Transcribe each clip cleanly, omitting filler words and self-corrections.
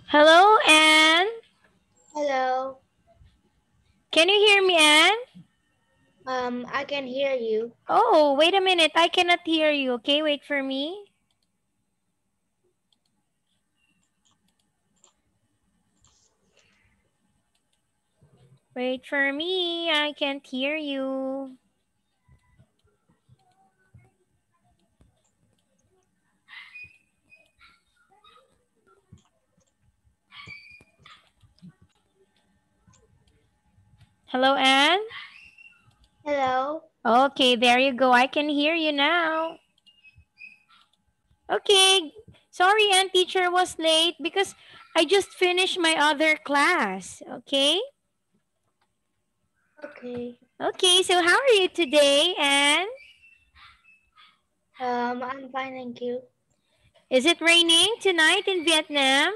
Hello, Anne. Hello. Can you hear me, Anne? I can hear you. Oh, wait a minute. I cannot hear you. Okay, wait for me. Wait for me. I can't hear you. Hello, Anne. Hello. Okay, there you go. I can hear you now. Okay. Sorry, Anne, teacher was late because I just finished my other class. Okay? Okay. Okay, so how are you today, Anne? I'm fine, thank you. Is it raining tonight in Vietnam?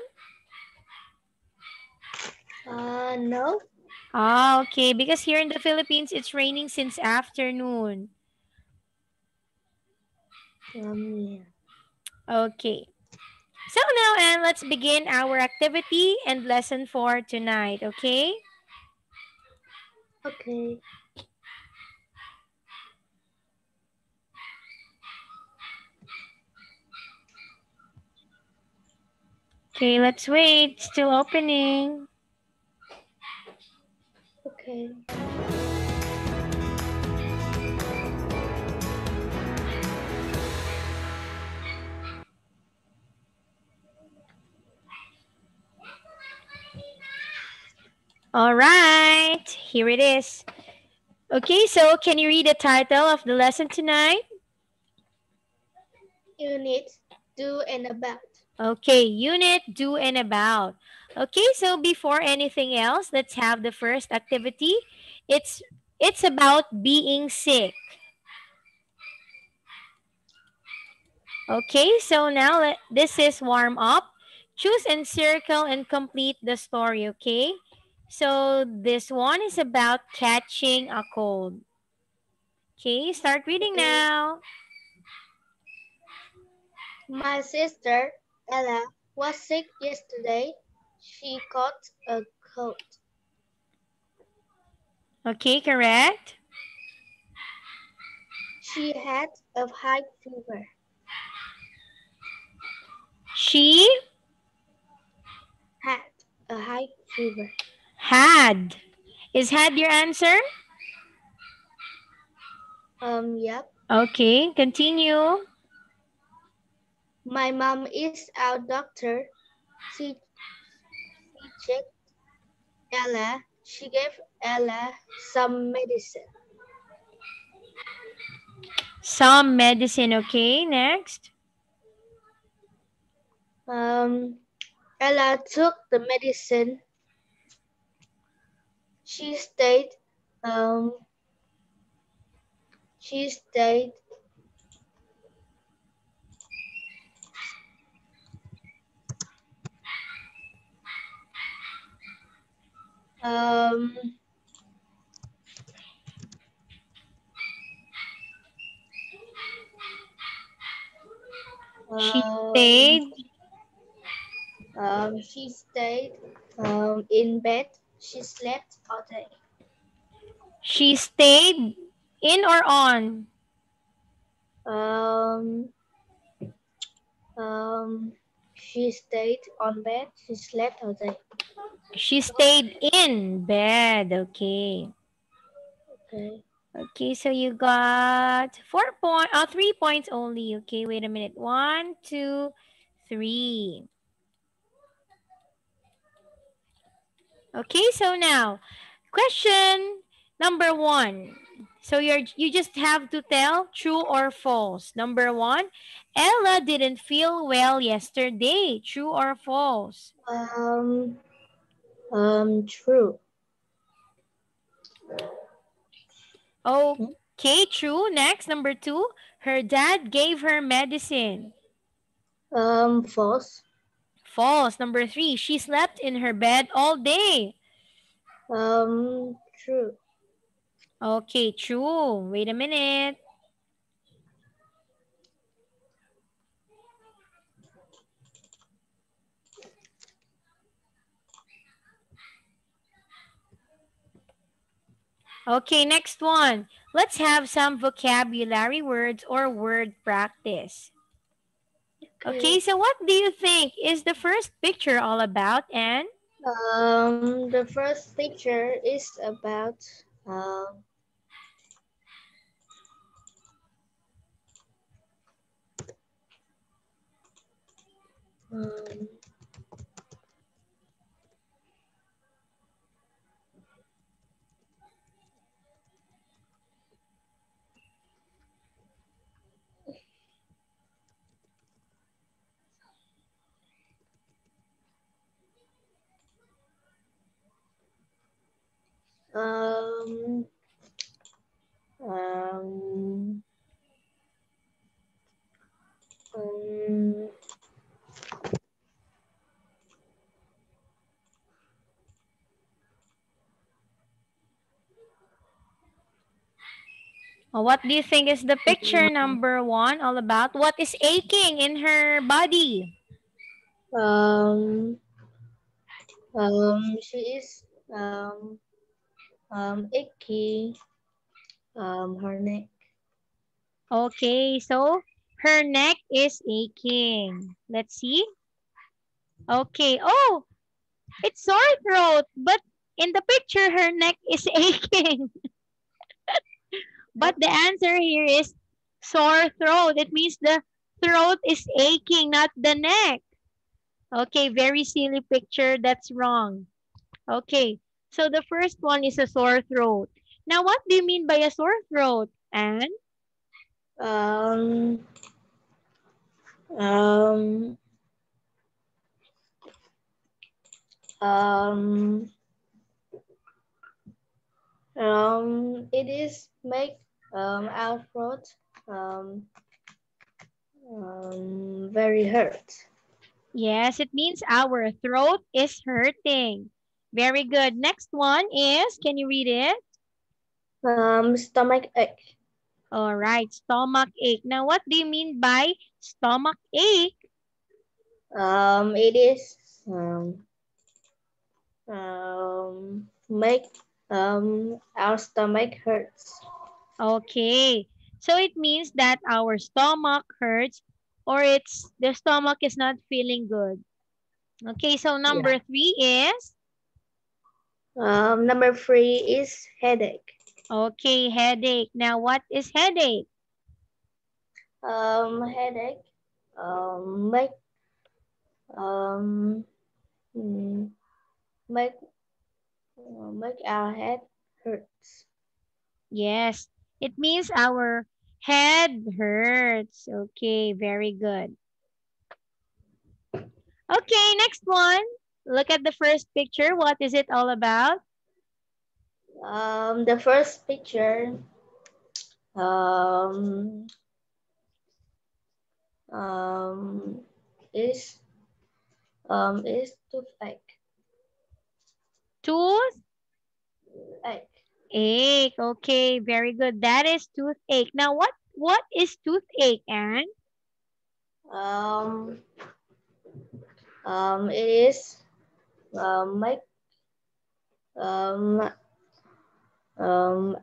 No. Ah, okay. Because here in the Philippines, it's raining since afternoon. Yeah. Okay. So now, and let's begin our activity and lesson for tonight, okay? Okay. Okay, let's wait. Still opening. Okay. All right. Here it is. Okay, so can you read the title of the lesson tonight? Unit do and about. Okay, unit, do, and about. Okay, so before anything else, let's have the first activity. It's it's about being sick. Okay, so now this is warm up. Choose and circle and complete the story, okay? So this one is about catching a cold. Okay, start reading Okay. now. My sister Ella was sick yesterday. She caught a cold. Okay, correct. She had a high fever. She Had a high fever. had. Is had your answer? Yep. Okay, continue. My mom is our doctor. She checked Ella. She gave Ella some medicine. Some medicine, okay, next. Ella took the medicine. She stayed. Um, she stayed. Um, She um, stayed. she stayed. In bed. She slept all day. She stayed in or on? Um, she stayed on bed. She slept all day. She stayed in bed, okay. Okay. Okay, so you got 3 points only. Okay, wait a minute. 1, 2, 3. Okay, so now question number 1. So you just have to tell true or false. Number 1, Ella didn't feel well yesterday. True or false? Um, True. Okay, true. Next, number 2, her dad gave her medicine. False. False. Number 3, she slept in her bed all day. True. Okay, true. Wait a minute. Okay, next one. Let's have some vocabulary words or word practice. Okay, Okay. so what do you think is the first picture all about, Anne? The first picture is about um, um, um, um, What do you think is the picture number one all about? What is aching in her body? um, she is icky her neck. Okay, so her neck is aching. Let's see. Okay. Oh, it's sore throat, but in the picture, her neck is aching. But the answer here is sore throat. It means the throat is aching, not the neck. Okay, very silly picture. That's wrong. Okay, so the first one is a sore throat. Now, what do you mean by a sore throat, Anne? Um, um, um, it is make our throat um, very hurt. Yes, it means our throat is hurting. Very good. Next one is, can you read it? Stomach ache. All right, stomach ache. Now, what do you mean by stomach ache? It is make our stomach hurts. Okay, so it means that our stomach hurts or the stomach is not feeling good. Okay, so Yeah. number three is, Number three is headache. okay, headache. Now, what is headache? Headache make um mm, make make our head hurts. Yes, it means our head hurts. Okay, very good. Okay, next one. Look at the first picture. What is it all about? The first picture um um is toothache. Tooth Ache. ache. Okay, very good. That is toothache. Now, what is toothache, Anne? Um it is make um um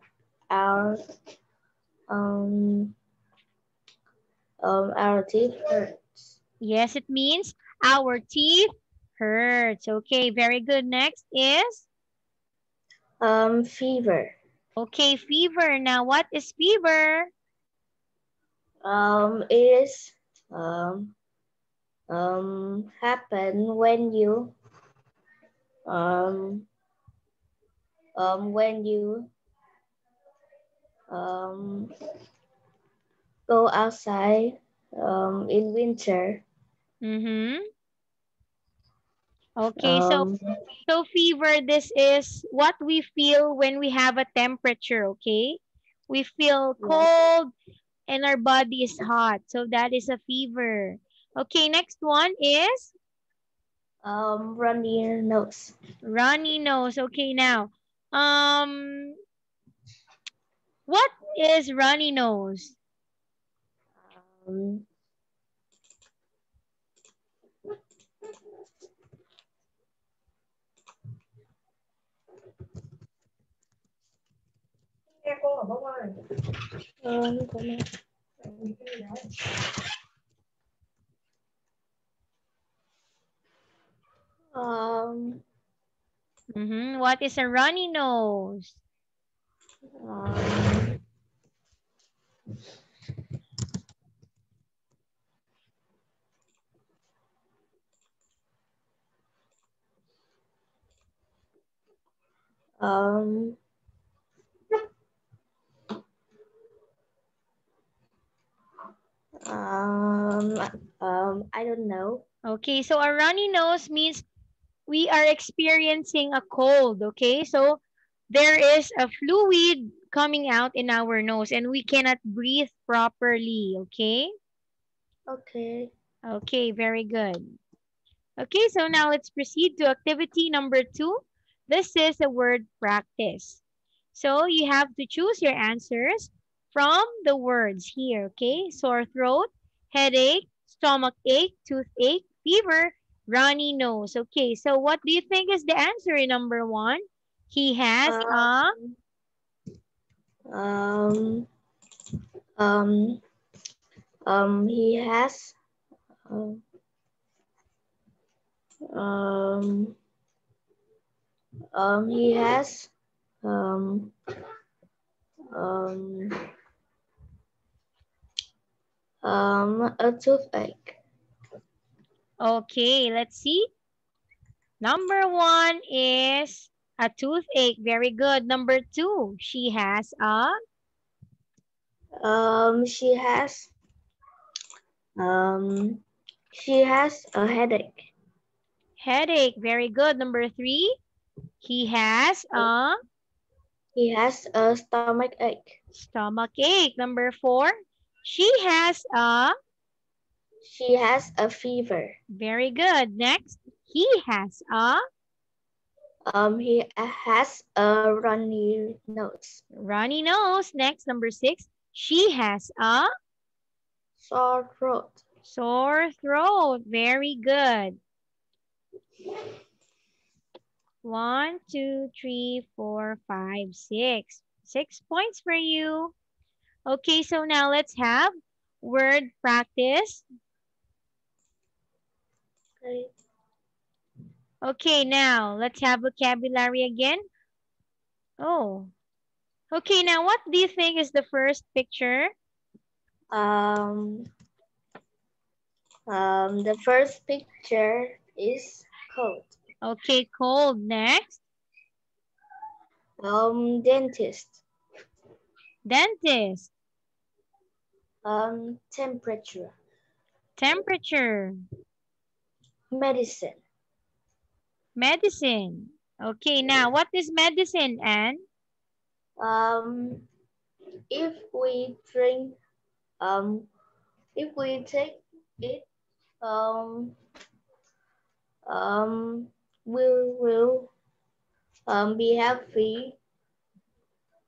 our um our teeth hurts. Yes, it means our teeth hurts. Okay, very good. Next is, Fever. okay, fever. Now, what is fever? It is happen um when you um go outside in winter. Mm-hmm. Okay, Um, so fever, this is what we feel when we have a temperature, okay? We feel yes. cold and our body is hot. So that is a fever. Okay, next one is Runny nose. runny nose. Okay, now, um, what is runny nose? Um, Um, What is a runny nose? um, um, I don't know. Okay, so a runny nose means we are experiencing a cold, okay? So there is a fluid coming out in our nose and we cannot breathe properly, okay? Okay. Okay, very good. Okay, so now let's proceed to activity number 2. This is a word practice. So you have to choose your answers from the words here, okay? Sore throat, headache, stomach ache, toothache, fever, runny nose. Okay, so what do you think is the answer in number 1? He has a Um, um, he has, um, um, he has, um, um, a toothache. Okay, let's see. Number 1 is a toothache. Very good. Number 2, she has a She has, um, she has a headache. headache. Very good. Number 3, he has a He has a stomach ache. stomach ache. Number 4, she has a She has a fever. very good. Next, he has a He has a runny nose. runny nose. Next, number 6, she has a Sore throat. sore throat. Very good. 1, 2, 3, 4, 5, 6. 6 points for you. Okay, so now let's have word practice. Okay. Okay, now let's have vocabulary again. Oh, okay, now what do you think is the first picture? Um, the first picture is cold. Okay, cold. Next, Dentist. dentist. Temperature. Temperature. Medicine. Medicine. Okay, now what is medicine, Anne? Um, if we drink, if we take it, um, we will be healthy.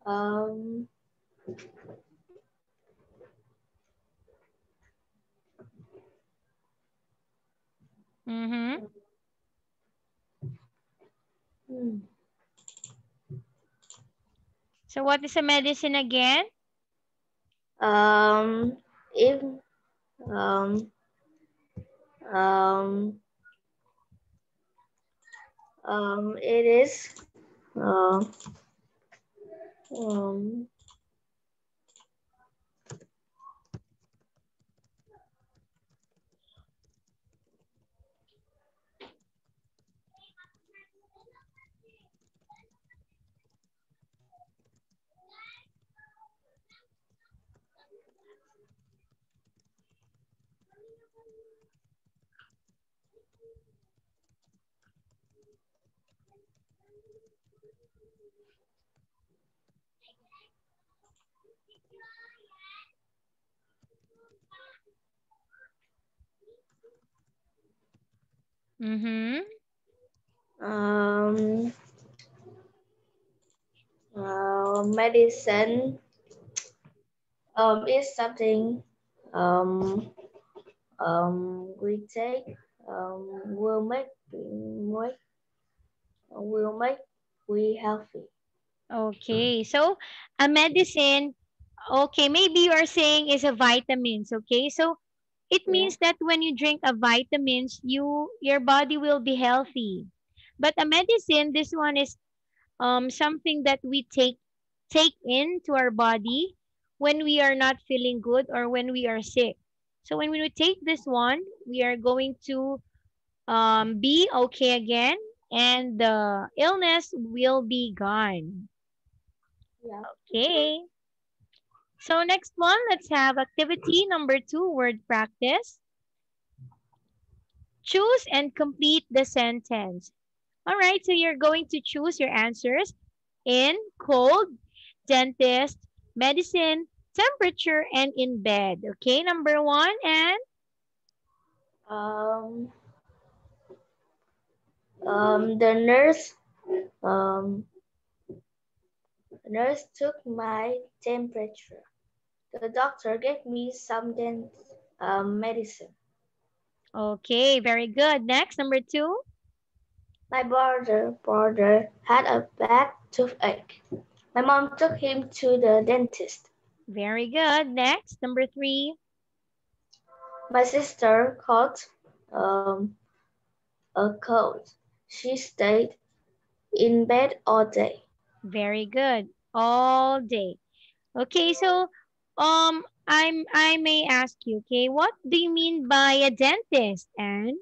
Um, Mm-hmm. hmm, So what is a medicine again? if um, um, it is uh, um, Mm-hmm. um, medicine is something um, we take will make we healthy. Okay, so a medicine Okay, maybe you are saying is a vitamins, okay? So it Yeah. means that when you drink a vitamins, your body will be healthy. But a medicine, this one is something that we take into our body when we are not feeling good or when we are sick. So when we take this one, we are going to be okay again and the illness will be gone. Yeah. Okay. So next one, let's have activity number 2, word practice. Choose and complete the sentence. All right, so you're going to choose your answers in cold, dentist, medicine, temperature, and in bed. Okay, number 1 and Um, the um, nurse took my temperature. The doctor gave me some medicine. okay, very good. Next, number 2. My brother had a bad toothache. My mom took him to the dentist. Very good. Next, number 3. My sister caught um, a cold. She stayed in bed all day. Very good. All day. Okay, so I may ask you, okay, what do you mean by a dentist, Anne?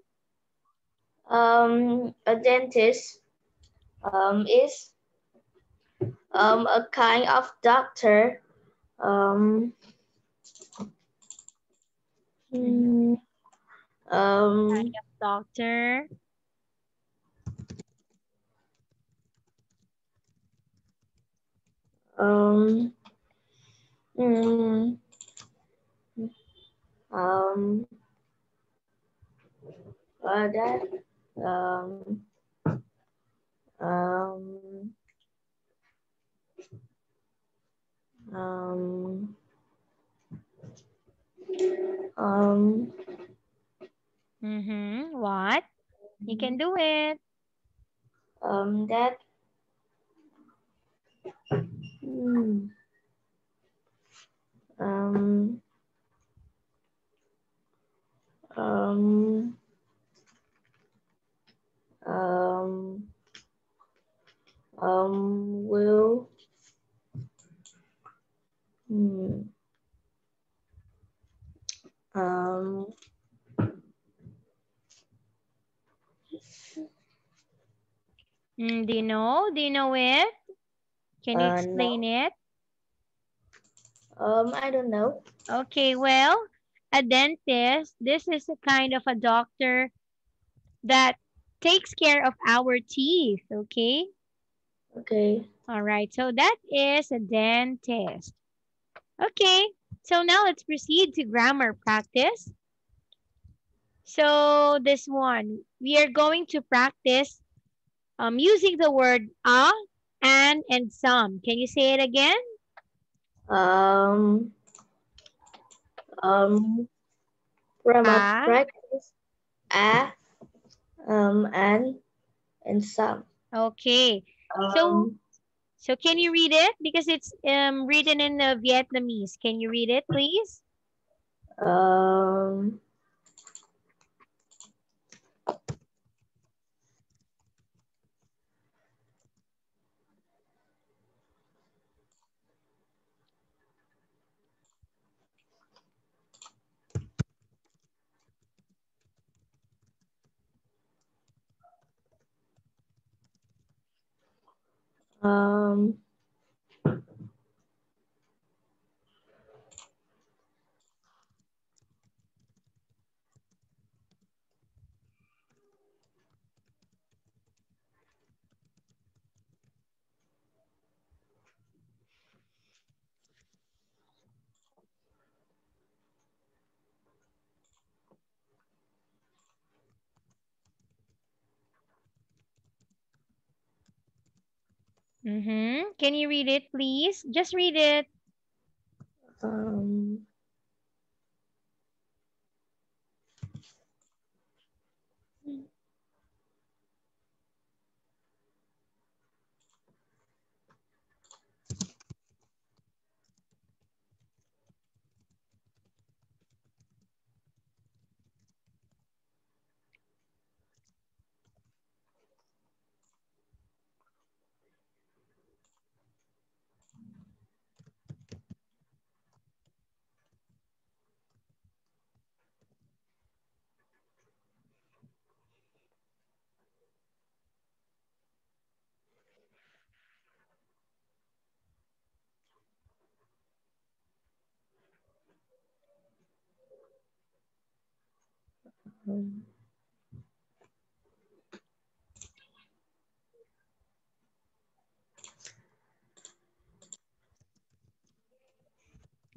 A dentist is a kind of doctor. Um, Mhm. mm, Kind um, of doctor. um, mm, um, that, um, um, um, um, Mm-hmm. What? You can do it. that, mm, um, um, um, will, mm, um, Do you know? Do you know it? Can you no, explain it? I don't know. Okay, well, a dentist, this is a kind of a doctor that takes care of our teeth, okay? Okay. All right, so that is a dentist. Okay, so now let's proceed to grammar practice. So this one, we are going to practice using the word a, and some. Can you say it again? Um, um, grammar A. practice, a, and some. Okay. So Um, so can you read it? Because it's written in Vietnamese. Can you read it, please? um, um, Mm-hmm. Can you read it, please? Just read it. um,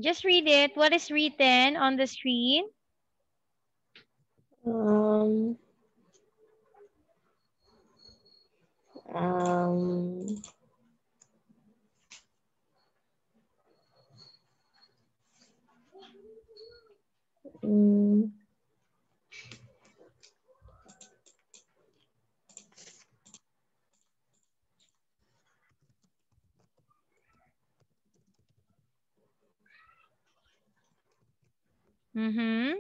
Just read it. What is written on the screen? Um, um, mm, Mm-hmm.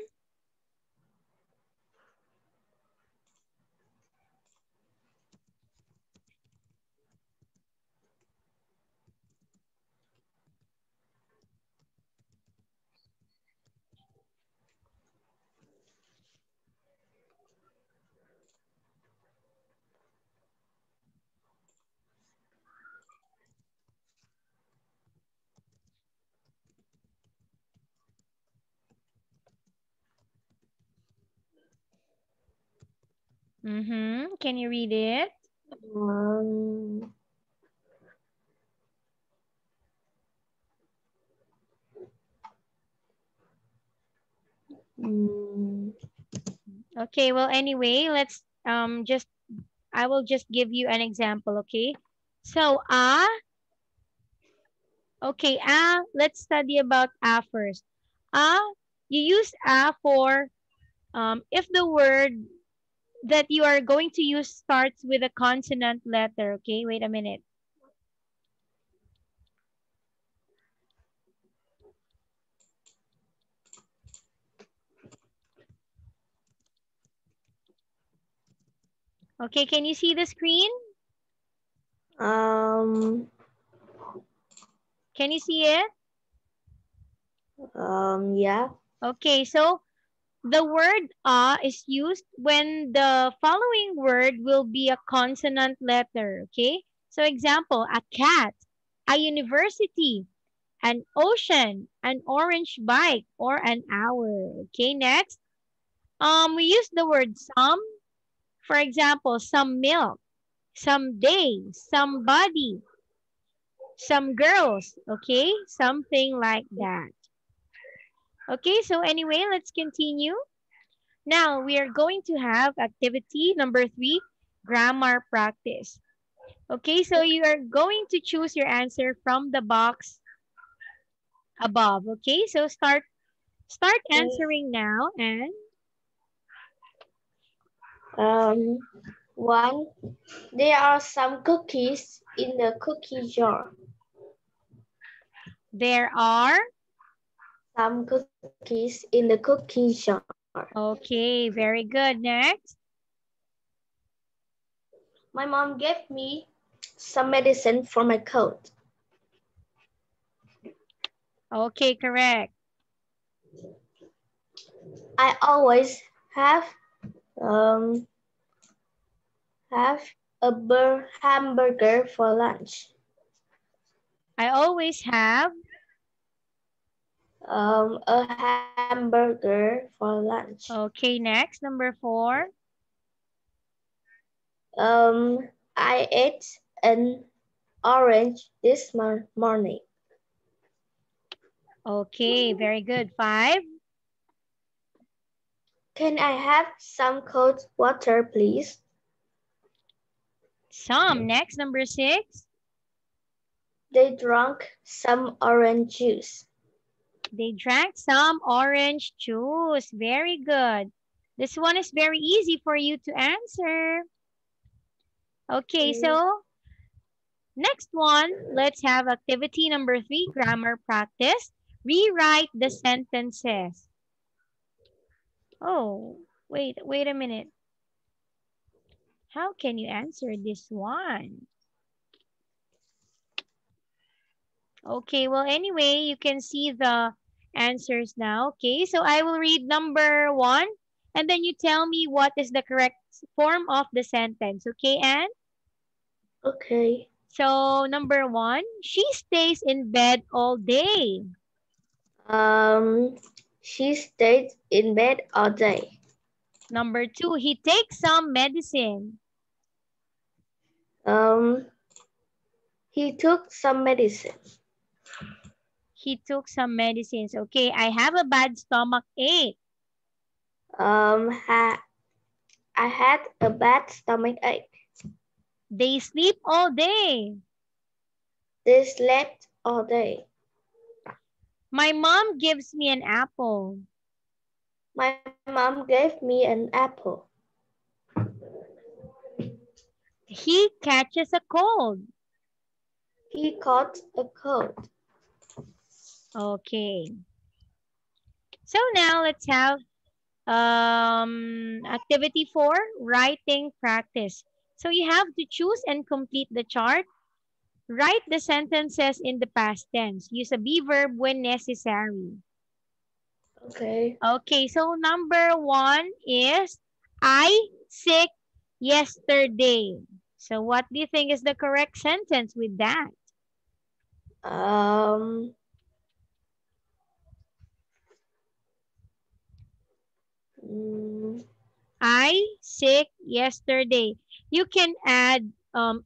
Mm-hmm. Can you read it? um, mm, Okay, well anyway, let's just I will just give you an example, okay? So okay, let's study about first. Ah, you use for if the word that you are going to use starts with a consonant letter, okay? Wait a minute. Okay, can you see the screen? um, Can you see it? yeah. Okay, so the word is used when the following word will be a consonant letter, okay? So example, a cat, a university, an ocean, an orange bike, or an hour. Okay, next. We use the word some. For example, some milk, some day, somebody, some girls. Okay, something like that. Okay, so anyway, let's continue. Now we are going to have activity number 3, grammar practice. Okay, so you are going to choose your answer from the box above. Okay, so start Okay. answering now and Um, one, there are some cookies in the cookie jar. there are. Some cookies in the cookie jar. Okay, very good. Next. My mom gave me some medicine for my cold. Okay, correct. I always um have a hamburger for lunch. I always have. A hamburger for lunch. Okay, next. Number 4. I ate an orange this morning. Okay, very good. 5. Can I have some cold water, please? Some. Next. Number 6. They drank some orange juice. They drank some orange juice. Very good. This one is very easy for you to answer. Okay, so next one, let's have activity number 3, grammar practice. Rewrite the sentences. Oh, wait a minute. How can you answer this one? Okay, well, anyway, you can see the answers now. Okay, so I will read number 1, and then you tell me what is the correct form of the sentence. Okay, Anne? Okay. So, number 1, she stays in bed all day. She stayed in bed all day. Number 2, he takes some medicine. He took some medicine. He took some medicines. Okay, I have a bad stomach ache. I had a bad stomach ache. They sleep all day. They slept all day. My mom gives me an apple. My mom gave me an apple. He catches a cold. He caught a cold. Okay. So now let's have activity 4, writing practice. So you have to choose and complete the chart. Write the sentences in the past tense. Use a be verb when necessary. Okay. Okay, so number 1 is I sick yesterday. So what do you think is the correct sentence with that? I sick yesterday. You can add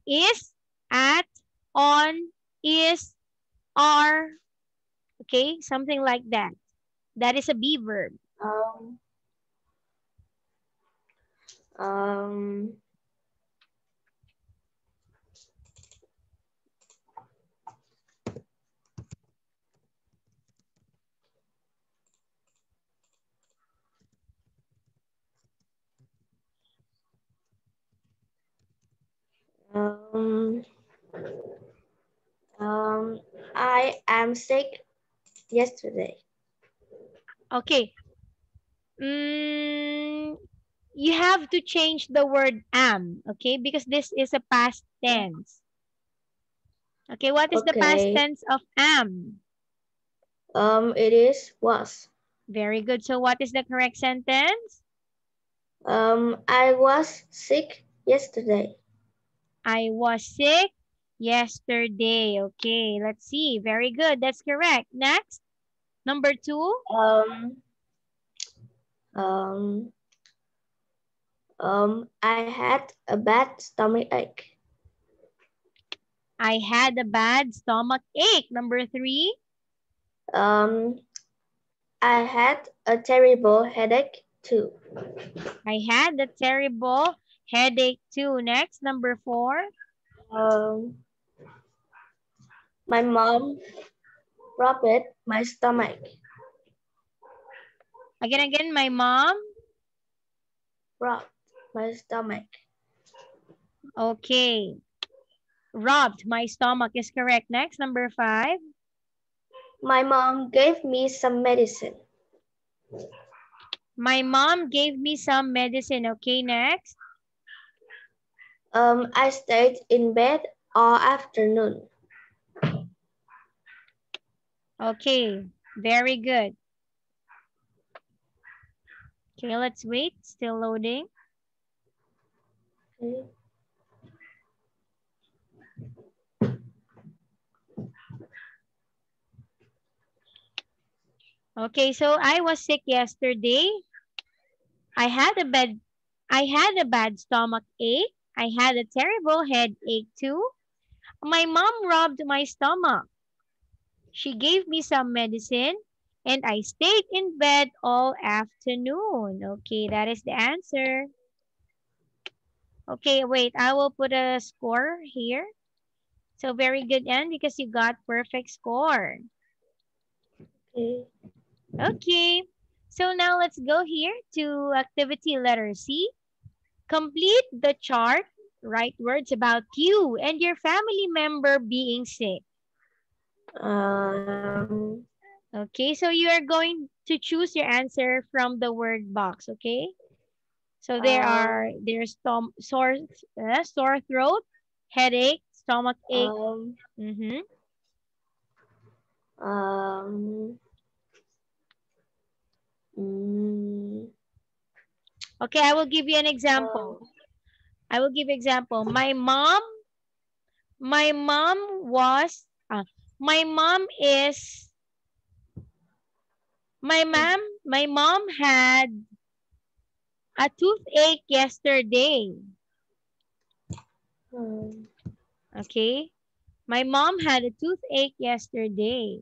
is, at, on, is, are, okay, something like that. That is a be verb. Um, I am sick yesterday. Okay. You have to change the word am, okay, because this is a past tense. Okay, what is the past Okay. tense of am? It is was. Very good. So what is the correct sentence? I was sick yesterday. I was sick yesterday. Okay, let's see. Very good. That's correct. Next, number 2. Um, I had a bad stomach ache. I had a bad stomach ache. Number 3. Um, I had a terrible headache too. I had a terrible headache too. Next, number 4. My mom rubbed my stomach. Again, my mom. Rubbed my stomach. Okay. Rubbed my stomach is correct. Next, number 5. My mom gave me some medicine. My mom gave me some medicine. Okay, next. I stayed in bed all afternoon. Okay, very good. Okay, let's wait. Still loading. Okay. Okay, so I was sick yesterday. I had a bad stomach ache. I had a terrible headache too. My mom rubbed my stomach. She gave me some medicine and I stayed in bed all afternoon. Okay, that is the answer. Okay, wait, I will put a score here. So very good, Anne, because you got perfect score. Okay. Okay, so now let's go here to activity letter C. Complete the chart. Write words about you and your family member being sick. Okay, so you are going to choose your answer from the word box, okay? So there's sore throat, headache, stomach ache. Okay, I will give you an example. I will give example. My mom was my mom is my mom had A toothache yesterday. Okay. My mom had a toothache yesterday.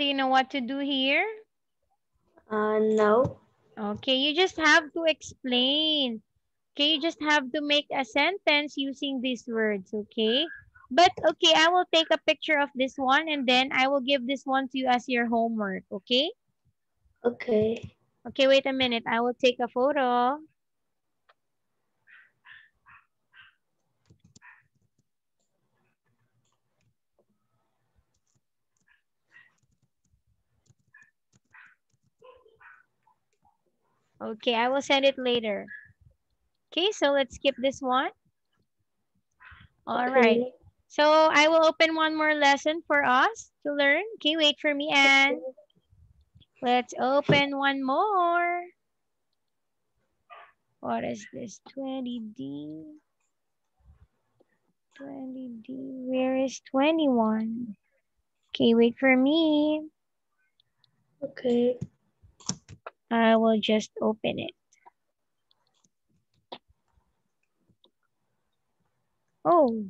Do you know what to do here? No. Okay, you just have to explain. Okay, you just have to make a sentence using these words, okay? But okay, I will take a picture of this one and then I will give this one to you as your homework, okay? Okay. Okay, wait a minute. I will take a photo. Okay, I will send it later. Okay, so let's skip this one. All right. Okay. So I will open one more lesson for us to learn. Okay, wait for me, and let's open one more. What is this? 20D. 20D. Where is 21? Okay, wait for me. Okay. I will just open it. Oh.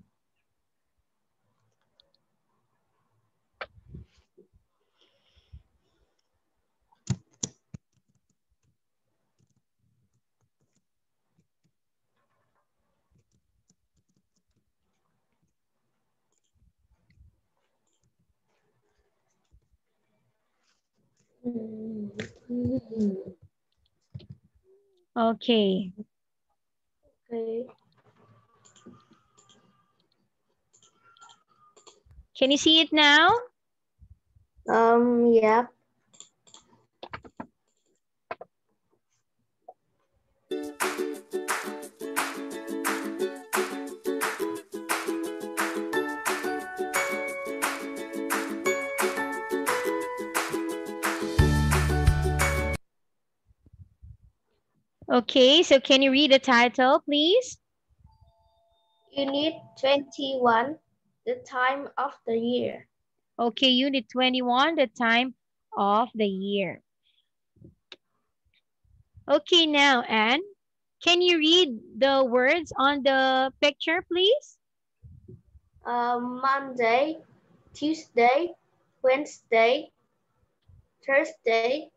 Okay. Okay. Can you see it now? Yeah. Okay, so can you read the title, please? Unit 21, the time of the year. Okay, Unit 21, the time of the year. Okay, now, Anne, can you read the words on the picture, please? Monday, Tuesday, Wednesday, Thursday,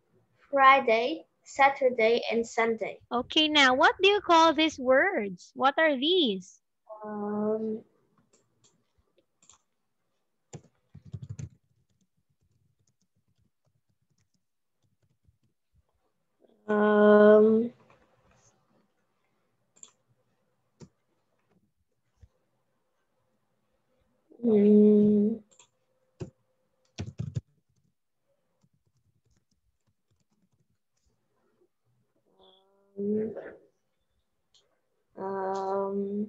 Friday, Saturday, and Sunday. Okay, now, what do you call these words? What are these? Um, um, mm, um,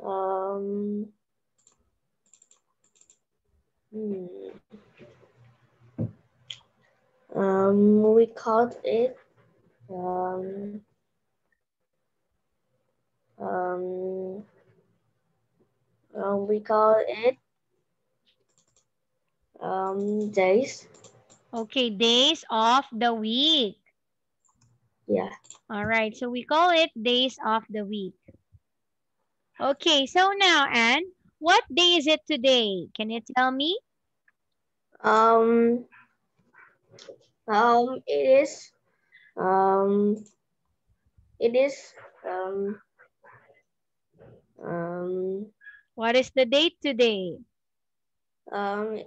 um, hmm. We called it um, we call it days. Okay, days of the week. Yeah. All right, so we call it days of the week. Okay, so now, Anne, What day is it today? Can you tell me? Um, it is, um, it is, um, um, What is the date today? um,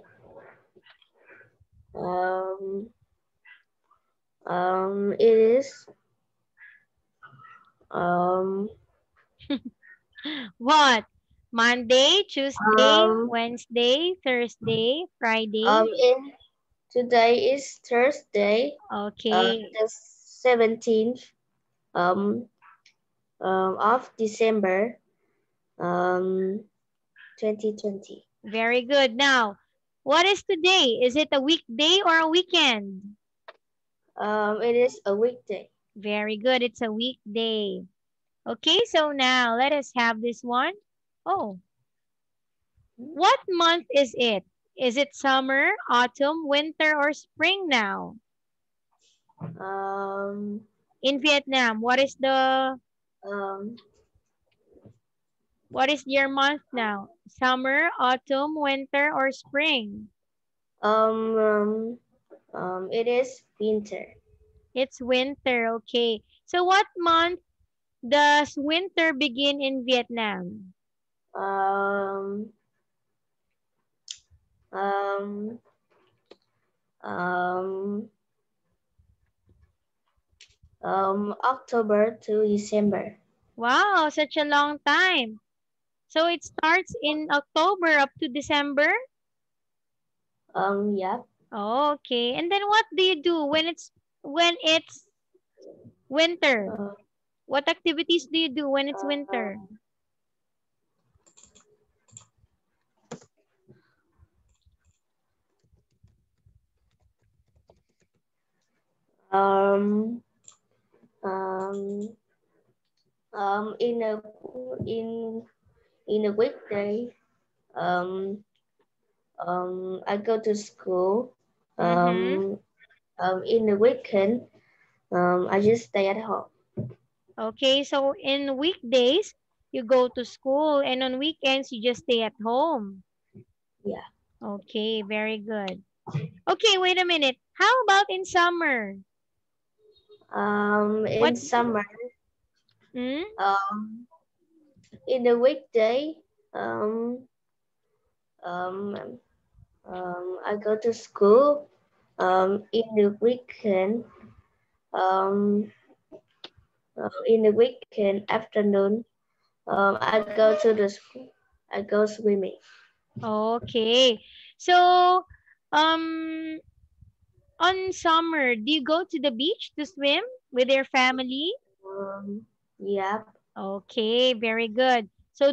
um, it is, um, What? Monday, Tuesday, um, Wednesday, Thursday, Friday? in today is Thursday, Okay. the 17th, um, of December, um, 2020. Very good. Now, what is today? Is it a weekday or a weekend? It is a weekday. Very good. It's a weekday. Okay, so now let us have this one. Oh, what month is it? Is it summer, autumn, winter, or spring now? Um, In Vietnam, um, what is your month now? Summer, autumn, winter, or spring? um, um, it is winter. It's winter, okay. So what month does winter begin in Vietnam? Um, um, um, October to December. Wow, such a long time. So it starts in October up to December? Yeah. Okay. And then what do you do when it's winter? Uh, What activities do you do when it's uh, winter? um, um, in in a weekday, um, I go to school. Mm-hmm. In the weekend, I just stay at home. Okay, so in weekdays, you go to school and on weekends, you just stay at home. Yeah. Okay, very good. Okay, wait a minute. How about in summer? In What? summer, Hmm? um, in the weekday, um, um, I go to school. In the weekend, um, in the weekend afternoon, I go to the school. I go swimming. Okay. So, um, on summer, do you go to the beach to swim with your family? Yeah. Okay, very good. So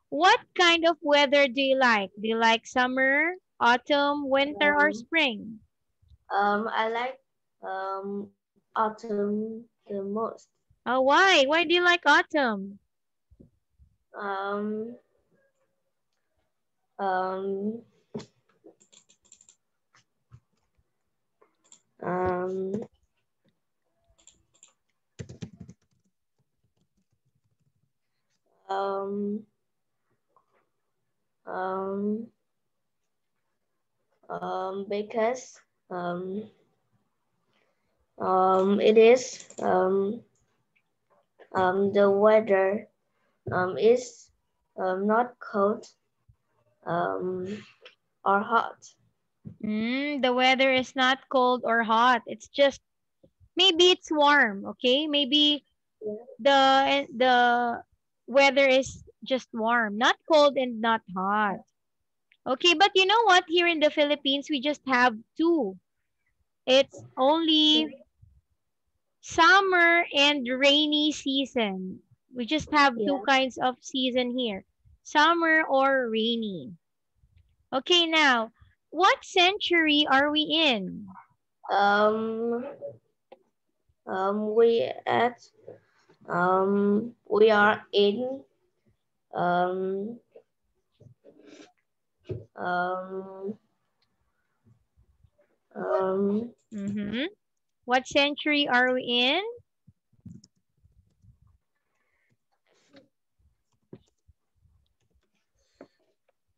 what kind of weather do you like? Do you like summer, autumn, winter, or Um, spring? I like autumn the most. Oh, why? Why do you like autumn? Um, um, um, um, um, because it is the weather is not cold um, or hot. The weather is not cold or hot. It's just maybe it's warm, okay? Maybe Yeah. the weather is just warm, not cold and not hot. Okay, but you know what? Here in the Philippines, we just have two. It's only summer and rainy season. We just have two Yeah. kinds of season here. Summer or rainy. Okay, now, what century are we in? Um, we at we are in um, um, um, Mm-hmm. What century are we in?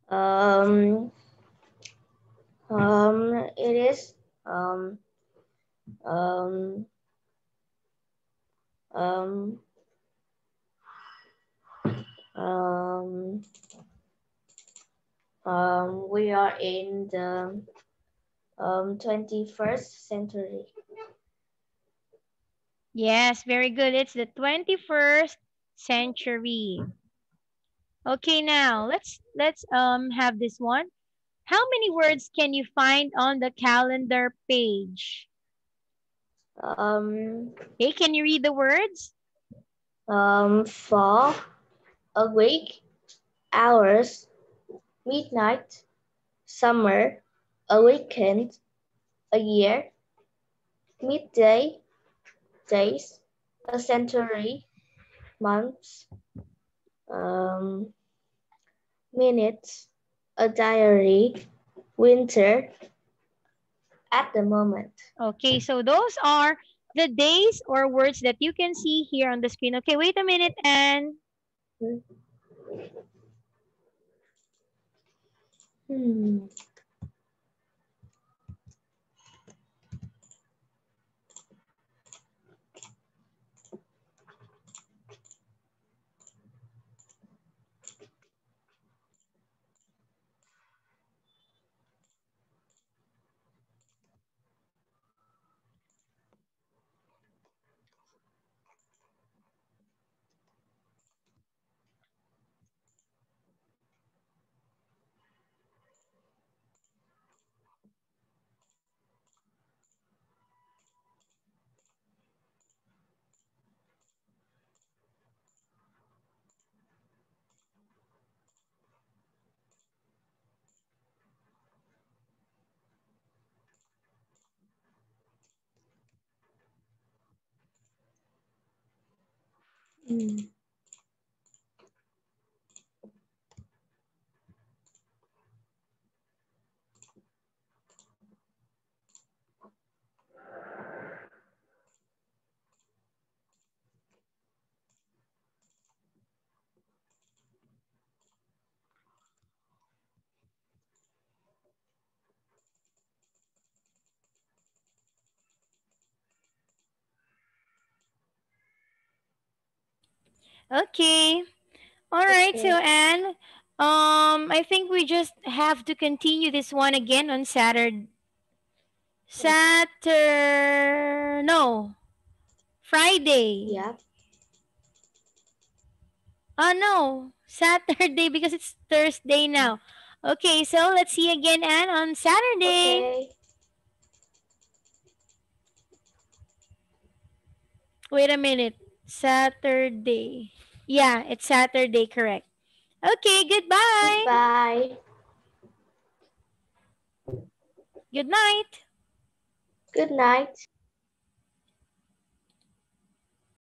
Um, it is um, um, um, we are in the 21st century. Yes, very good. It's the 21st century. Okay, now let's have this one. How many words can you find on the calendar page? Hey, can you read the words? Fall, a week, hours, midnight, summer, a weekend, a year, midday, days, a century, months, um, minutes, a diary, winter, at the moment. Okay, so those are the days or words that you can see here on the screen. Okay, wait a minute, and Hmm. Hmm. okay. All right, so Okay. Anne, I think we just have to continue this one again on no, Friday. Yeah. Oh no, Saturday because it's Thursday now. Okay, so let's see again, Anne, on Saturday. Okay. Wait a minute. Saturday. Yeah, it's Saturday, correct. Okay, goodbye. Goodbye. Good night. Good night.